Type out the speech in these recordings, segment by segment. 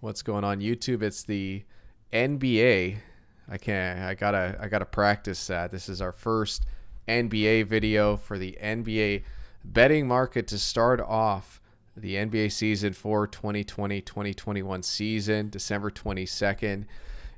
What's going on YouTube? It's the NBA. I gotta practice that. This is our first NBA video for the NBA betting market to start off the NBA season for 2020-2021 season. December 22nd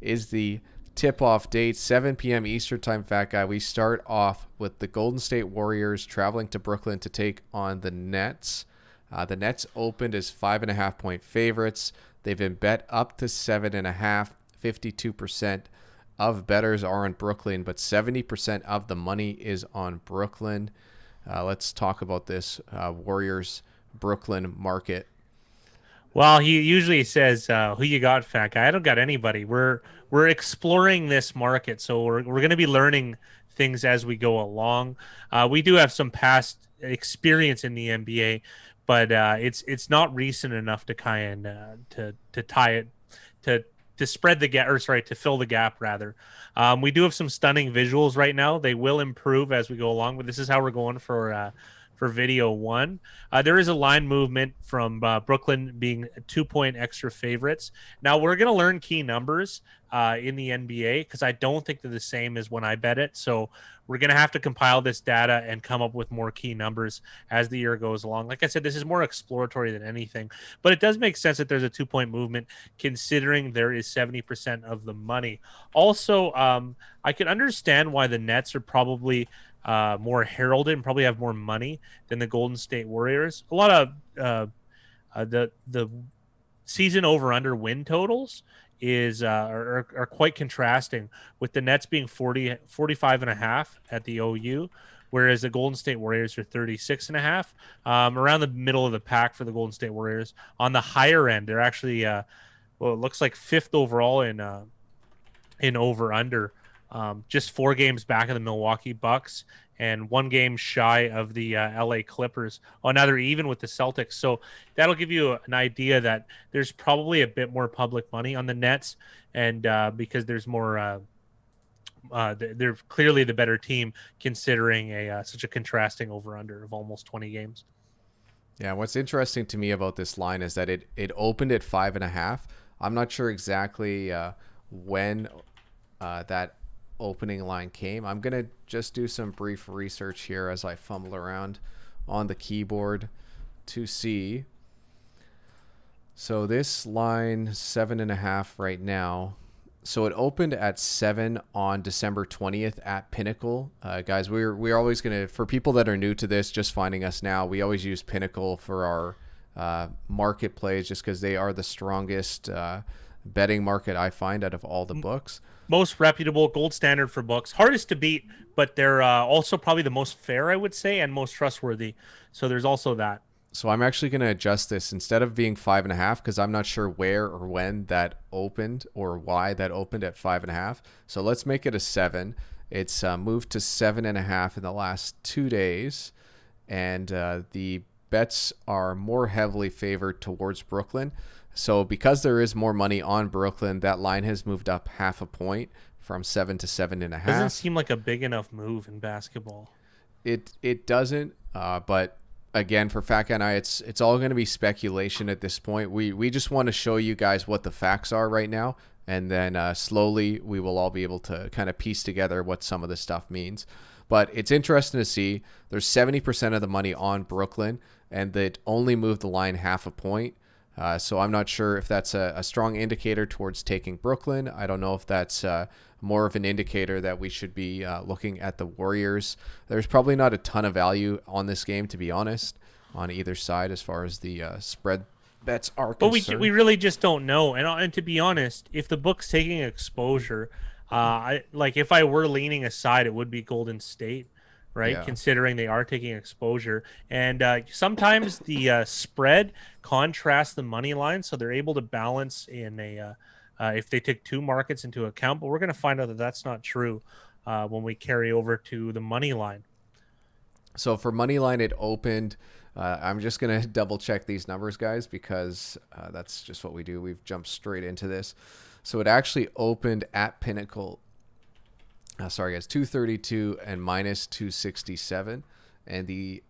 is the tip-off date, 7 p.m. Eastern Time, Fat Guy. We start off with the Golden State Warriors traveling to Brooklyn to take on the Nets. The Nets opened as 5.5-point favorites. They've been bet up to 7.5. 52% of bettors are on Brooklyn, but 70% of the money is on Brooklyn. Let's talk about this Warriors Brooklyn market. Well, he usually says, "Who you got, fat guy?" I don't got anybody. We're exploring this market, so we're going to be learning things as we go along. We do have some past experience in the NBA, but it's not recent enough to kind to tie it to to spread the gap, or sorry, to fill the gap rather. We do have some stunning visuals right now. They will improve as we go along, but this is how we're going for video one. There is a line movement from Brooklyn being 2-point extra favorites. Now we're going to learn key numbers in the NBA because I don't think they're the same as when I bet it. So we're going to have to compile this data and come up with more key numbers as the year goes along. Like I said, this is more exploratory than anything, but it does make sense that there's a 2-point movement considering there is 70% of the money. Also, I can understand why the Nets are probably more heralded and probably have more money than the Golden State Warriors. A lot of the season over under win totals are quite contrasting, with the Nets being 45.5 at the OU, whereas the Golden State Warriors are 36.5, around the middle of the pack for the Golden State Warriors. On the higher end, they're actually well, it looks like fifth overall in over under, just 4 games back of the Milwaukee Bucks and 1 game shy of the LA Clippers. Oh, now they're even with the Celtics. So that'll give you an idea that there's probably a bit more public money on the Nets, and because there's more. They're clearly the better team considering a such a contrasting over under of almost 20 games. Yeah, what's interesting to me about this line is that it opened at 5.5. I'm not sure exactly when that opening line came. I'm going to just do some brief research here as I fumble around on the keyboard to see. So this line, 7.5 right now. So it opened at 7 on December 20th at Pinnacle. Guys, we're always going to, for people that are new to this, just finding us now, we always use Pinnacle for our market plays just because they are the strongest betting market I find out of all the books. Most reputable, gold standard for books, hardest to beat, but they're also probably the most fair, I would say, and most trustworthy. So there's also that. So I'm actually going to adjust this instead of being 5.5 because I'm not sure where or when that opened or why that opened at 5.5. So let's make it a 7. It's moved to 7.5 in the last 2 days, and the bets are more heavily favored towards Brooklyn. So because there is more money on Brooklyn, that line has moved up 0.5 point from 7 to 7.5. Doesn't seem like a big enough move in basketball. It doesn't, but again, for Fat Guy and I, it's all going to be speculation at this point. We just want to show you guys what the facts are right now, and then slowly we will all be able to kind of piece together what some of this stuff means. But it's interesting to see there's 70% of the money on Brooklyn, and that only moved the line 0.5 point. So I'm not sure if that's a strong indicator towards taking Brooklyn. I don't know if that's more of an indicator that we should be looking at the Warriors. There's probably not a ton of value on this game, to be honest, on either side as far as the spread bets are But concerned. we really just don't know. And to be honest, if the book's taking exposure, I like if I were leaning aside, it would be Golden State, right? Yeah. Considering they are taking exposure, and sometimes the spread contrasts the money line, so they're able to balance in a if they take two markets into account. But we're going to find out that that's not true when we carry over to the money line. So for Moneyline, it opened. I'm just going to double check these numbers, guys, because that's just what we do. We've jumped straight into this. So it actually opened at Pinnacle. Sorry, guys, 232 and minus 267. And the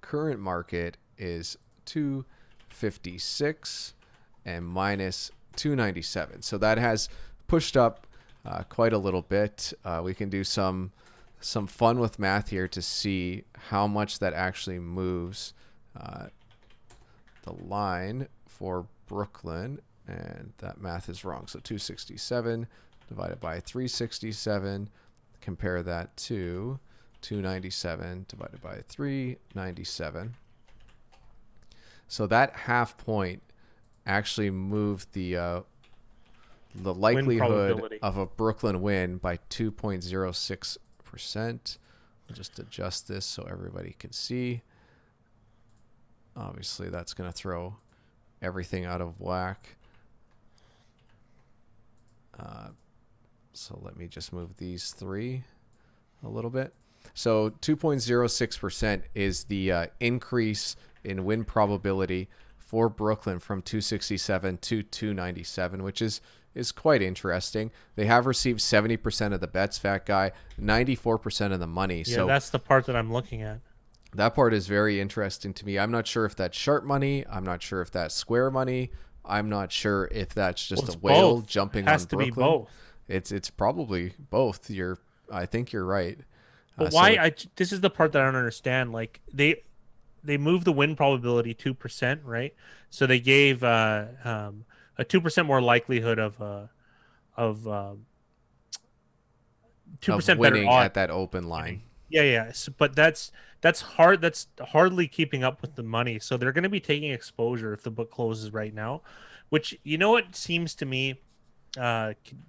current market is 256 and minus 297. So that has pushed up quite a little bit. We can do some fun with math here to see how much that actually moves the line for Brooklyn. And that math is wrong. So 267 divided by 367. Compare that to 297 divided by 397. So that half point actually moved the likelihood of a Brooklyn win by 2.06%. We'll just adjust this so everybody can see. Obviously, that's going to throw everything out of whack. So let me just move these three a little bit. So 2.06% is the increase in win probability for Brooklyn from 267 to 297, which is quite interesting. They have received 70% of the bets, Fat Guy, 94% of the money. Yeah, so that's the part that I'm looking at. That part is very interesting to me. I'm not sure if that's sharp money. I'm not sure if that's square money. I'm not sure if that's just a whale both. jumping on Brooklyn. It has to be both. It's probably both. I think you're right. But why? This is the part that I don't understand. Like they moved the win probability 2%, right? So they gave a 2% more likelihood of 2% winning better at that open line. Yeah. So, but that's hard. That's hardly keeping up with the money. So they're going to be taking exposure if the book closes right now, which what seems to me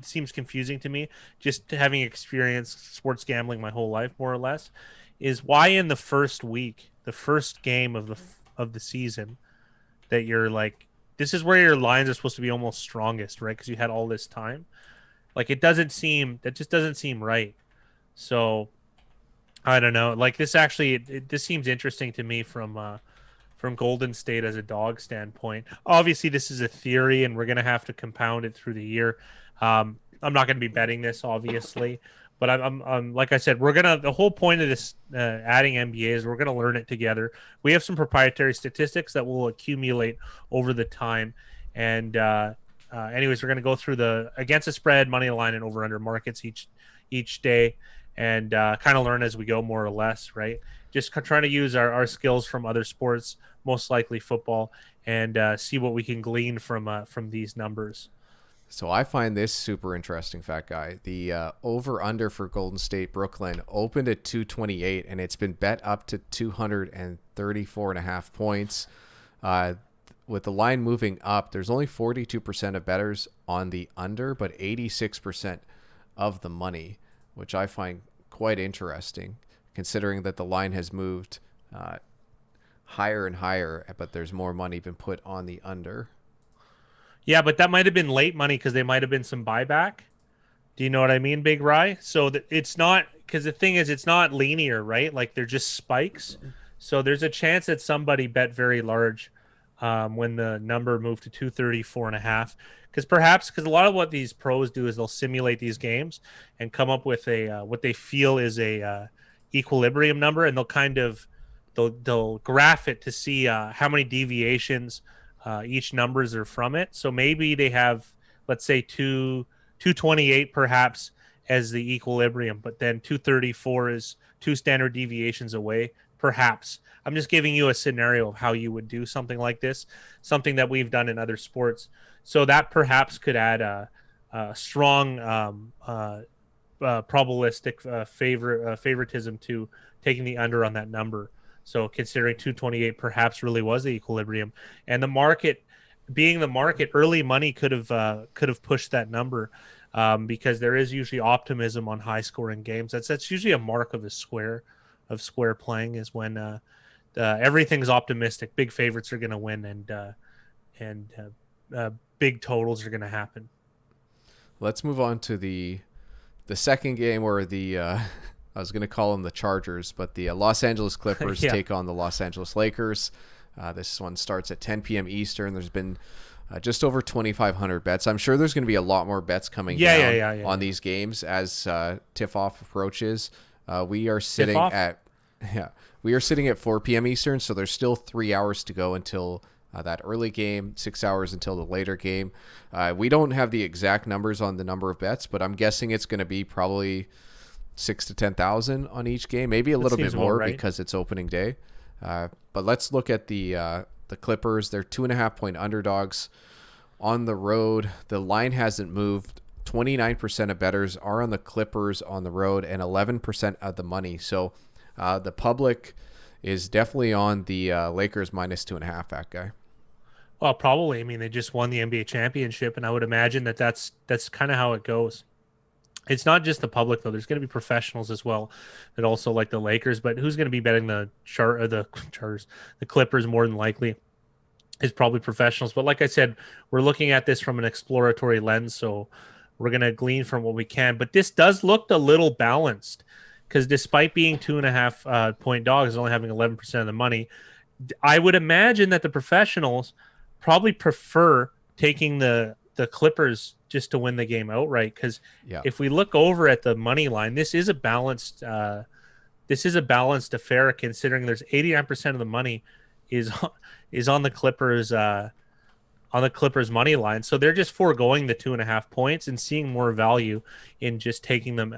seems confusing to me, just having experienced sports gambling my whole life more or less, is why in the first week, the first game of the season, that you're like, this is where your lines are supposed to be almost strongest, right? Because you had all this time. Like that just doesn't seem right. So I don't know. Like this actually, this seems interesting to me from Golden State as a dog standpoint. Obviously, this is a theory, and we're gonna have to compound it through the year. I'm not gonna be betting this, obviously, but I'm like I said, the whole point of this adding NBA is we're gonna learn it together. We have some proprietary statistics that will accumulate over the time, and anyways, we're gonna go through the against the spread, money line, and over under markets each day, and kind of learn as we go, more or less, right? Just trying to use our skills from other sports, most likely football, and see what we can glean from these numbers. So I find this super interesting, Fat Guy. The over-under for Golden State Brooklyn opened at 228, and it's been bet up to 234.5 points. With the line moving up, there's only 42% of bettors on the under, but 86% of the money, which I find quite interesting, considering that the line has moved higher and higher, but there's more money been put on the under. Yeah, but that might have been late money because they might have been some buyback. Do you know what I mean, Big Rye? So it's not, because the thing is, it's not linear, right? Like they're just spikes. So there's a chance that somebody bet very large when the number moved to 234.5. Because a lot of what these pros do is they'll simulate these games and come up with a what they feel is a equilibrium number, and they'll graph it to see how many deviations each numbers are from it. So maybe they have, let's say, 228 perhaps as the equilibrium, but then 234 is 2 standard deviations away, perhaps. I'm just giving you a scenario of how you would do something like this, something that we've done in other sports. So that perhaps could add a strong probabilistic favoritism to taking the under on that number. So considering 228 perhaps really was the equilibrium, and the market being the market, early money could have pushed that number because there is usually optimism on high scoring games. That's usually a mark of square playing, is when everything's optimistic. Big favorites are going to win, and big totals are going to happen. Let's move on to the second game, where I was going to call them the Chargers, but the Los Angeles Clippers take on the Los Angeles Lakers. This one starts at 10 p.m. Eastern. There's been just over 2,500 bets. I'm sure there's going to be a lot more bets coming down on these games as tip-off approaches. We are sitting at 4 p.m. Eastern, so there's still 3 hours to go until that early game, 6 hours until the later game. We don't have the exact numbers on the number of bets, but I'm guessing it's going to be probably 6 to 10,000 on each game, maybe a little bit more right, because it's opening day. But let's look at the Clippers. They're 2.5-point underdogs on the road. The line hasn't moved. 29% of bettors are on the Clippers on the road, and 11% of the money. So the public is definitely on the Lakers minus 2.5. That guy. Well, probably. I mean, they just won the NBA championship, and I would imagine that's kind of how it goes. It's not just the public though. There's going to be professionals as well that also like the Lakers. But who's going to be betting the Chargers, the Clippers more than likely is probably professionals. But like I said, we're looking at this from an exploratory lens, so we're going to glean from what we can. But this does look a little balanced because despite being 2.5 point dogs, only having 11% of the money, I would imagine that the professionals probably prefer taking the Clippers just to win the game outright. Because if we look over at the money line, this is a balanced affair, considering there's 89% of the money is on the Clippers money line. So they're just foregoing the 2.5 points and seeing more value in just taking them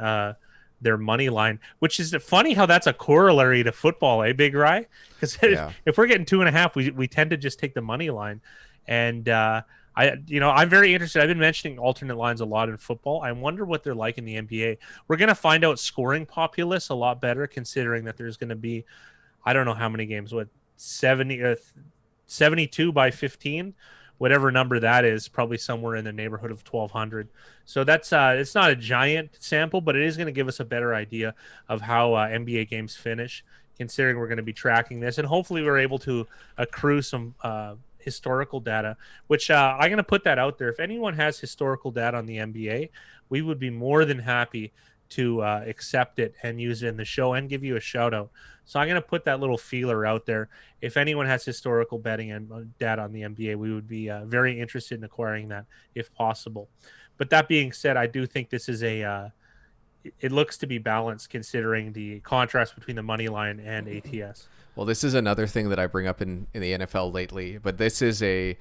their money line, which is funny how that's a corollary to football, Big Rye? Because if we're getting 2.5, we tend to just take the money line. And I'm very interested. I've been mentioning alternate lines a lot in football. I wonder what they're like in the NBA. We're going to find out scoring populace a lot better, considering that there's going to be, I don't know how many games, 72 by 15, whatever number that is, probably somewhere in the neighborhood of 1,200. So that's it's not a giant sample, but it is going to give us a better idea of how NBA games finish, considering we're going to be tracking this. And hopefully we're able to accrue some historical data, which I'm going to put that out there. If anyone has historical data on the NBA, we would be more than happy to accept it and use it in the show and give you a shout out. So I'm going to put that little feeler out there. If anyone has historical betting and data on the NBA, we would be very interested in acquiring that if possible. But that being said, I do think this is it looks to be balanced considering the contrast between the money line and ATS. Well, this is another thing that I bring up in the NFL lately, but this is a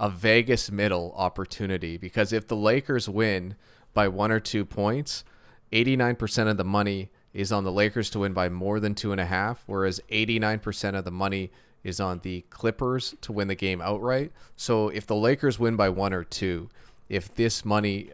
Vegas middle opportunity, because if the Lakers win by 1 or 2 points, 89% of the money is on the Lakers to win by more than 2.5, whereas 89% of the money is on the Clippers to win the game outright. So if the Lakers win by 1 or 2, if these money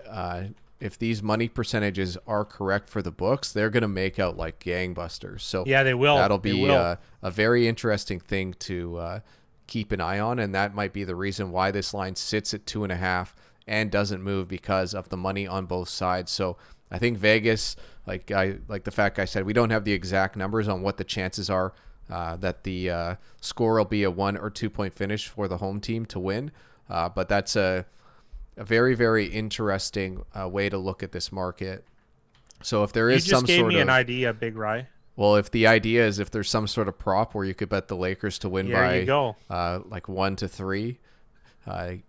percentages are correct for the books, they're going to make out like gangbusters. So yeah, they will. That'll be a very interesting thing to keep an eye on, and that might be the reason why this line sits at 2.5 and doesn't move, because of the money on both sides. So I think Vegas, like the fat guy said, we don't have the exact numbers on what the chances are that the score will be a 1 or 2 point finish for the home team to win. But that's a very, very interesting way to look at this market. So if there is some sort of... You just gave me an idea, Big Rye. Well, if the idea is if there's some sort of prop where you could bet the Lakers to win by like 1 to 3, I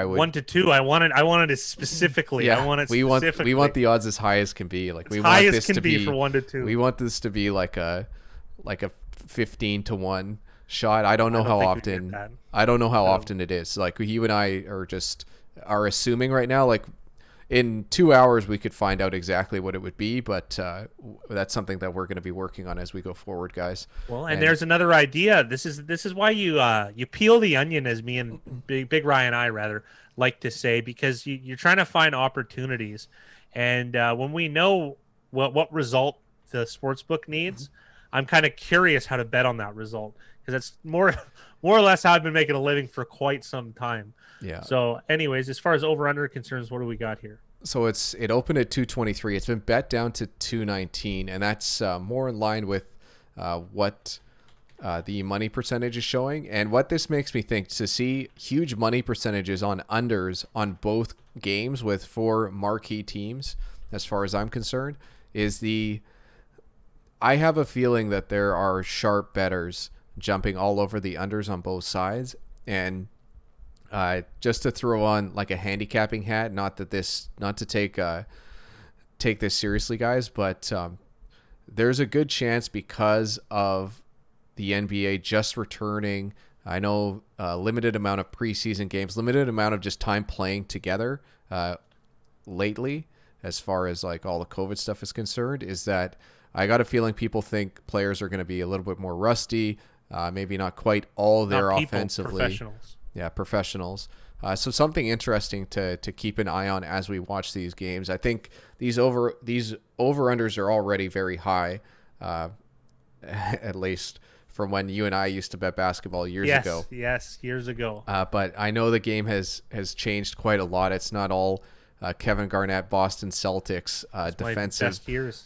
would 1 to 2. I wanted it specifically. Yeah, I want it we specifically. want the odds as high as can be. Like we want this to be for 1 to 2. We want this to be like a 15 to 1 shot. I don't know how often. I don't know how often it is. Like you and I are assuming right now. Like in 2 hours we could find out exactly what it would be, but that's something that we're going to be working on as we go forward, guys. Well, and there's another idea. This is why you peel the onion, as me and Big Ryan and I rather like to say, because you're trying to find opportunities, and when we know what result the sportsbook needs, I'm kind of curious how to bet on that result, because that's more or less how I've been making a living for quite some time. Yeah. So anyways, as far as over-under concerns, what do we got here? So it opened at 223. It's been bet down to 219, and that's more in line with what the money percentage is showing. And what this makes me think, to see huge money percentages on unders on both games with 4 marquee teams, as far as I'm concerned, is I have a feeling that there are sharp bettors jumping all over the unders on both sides. And just to throw on like a handicapping hat, not to take this seriously, guys, but there's a good chance, because of the NBA just returning I know limited amount of preseason games, limited amount of just time playing together lately, as far as like all the COVID stuff is concerned, is that I got a feeling people think players are going to be a little bit more rusty, maybe not quite all there Not people, offensively. professionals. Yeah, professionals. So something interesting to keep an eye on as we watch these games. I think these over unders are already very high, at least from when you and I used to bet basketball years ago. Yes, years ago. But I know the game has changed quite a lot. It's not all Kevin Garnett, Boston Celtics, defensive Best years.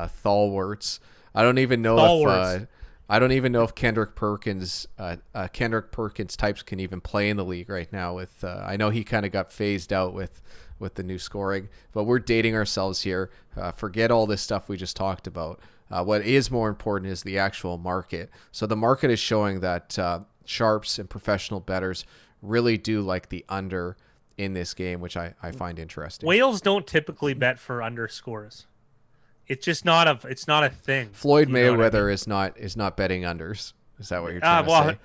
stalwarts. I don't even know Stalwarts. if I don't even know if Kendrick Perkins types can even play in the league right now. With I know he kind of got phased out with the new scoring, but we're dating ourselves here. Forget all this stuff we just talked about. What is more important is the actual market. So the market is showing that sharps and professional bettors really do like the under in this game, which I find interesting. Whales don't typically bet for underscores. It's just not a thing. Floyd You know what I Mayweather mean? is not betting unders. Is that what you're trying to Well,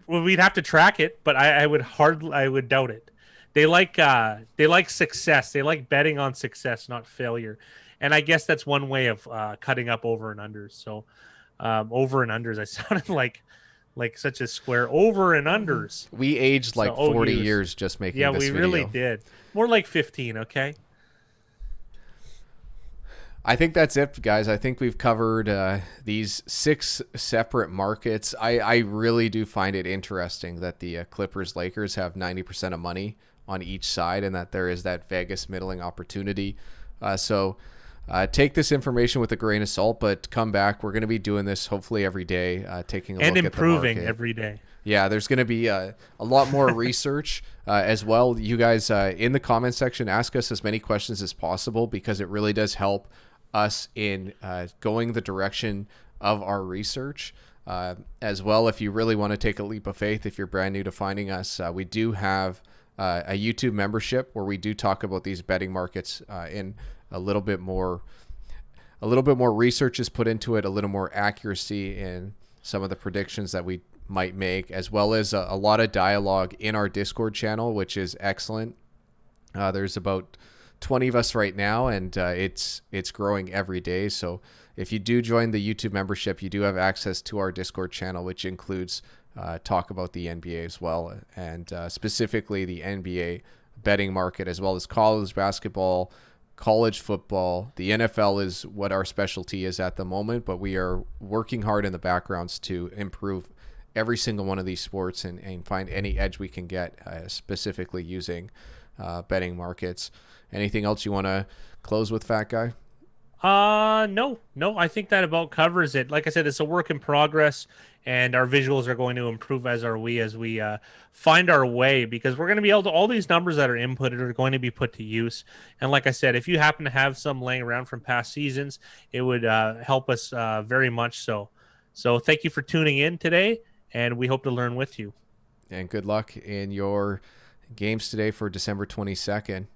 say? we'd have to track it, but I would doubt it. They like success. They like betting on success, not failure. And I guess that's one way of cutting up over and unders. So over and unders, I sounded like such a square. Over and unders. We aged like So 40 OUs. years just making Yeah, this we video. really did. More like 15. Okay. I think that's it, guys. I think we've covered these 6 separate markets. I really do find it interesting that the Clippers-Lakers have 90% of money on each side and that there is that Vegas middling opportunity. So take this information with a grain of salt, but come back. We're going to be doing this hopefully every day, taking a And look improving at the market. every day. Yeah, there's going to be a lot more research as well. You guys in the comment section, ask us as many questions as possible because it really does help us in going the direction of our research. As well, if you really want to take a leap of faith, if you're brand new to finding us, we do have a YouTube membership where we do talk about these betting markets in a little bit more research is put into it, a little more accuracy in some of the predictions that we might make, as well as a lot of dialogue in our Discord channel, which is excellent. There's about 20 of us right now, and it's growing every day. So if you do join the YouTube membership, you do have access to our Discord channel, which includes talk about the NBA as well, and specifically the NBA betting market, as well as college basketball, college football. The NFL is what our specialty is at the moment, but we are working hard in the backgrounds to improve every single one of these sports and find any edge we can get, specifically using betting markets. Anything else you want to close with, Fat Guy? No. I think that about covers it. Like I said, it's a work in progress, and our visuals are going to improve as we find our way, because we're going to be able to, all these numbers that are inputted are going to be put to use. And like I said, if you happen to have some laying around from past seasons, it would help us very much so. So thank you for tuning in today, and we hope to learn with you. And good luck in your games today for December 22nd.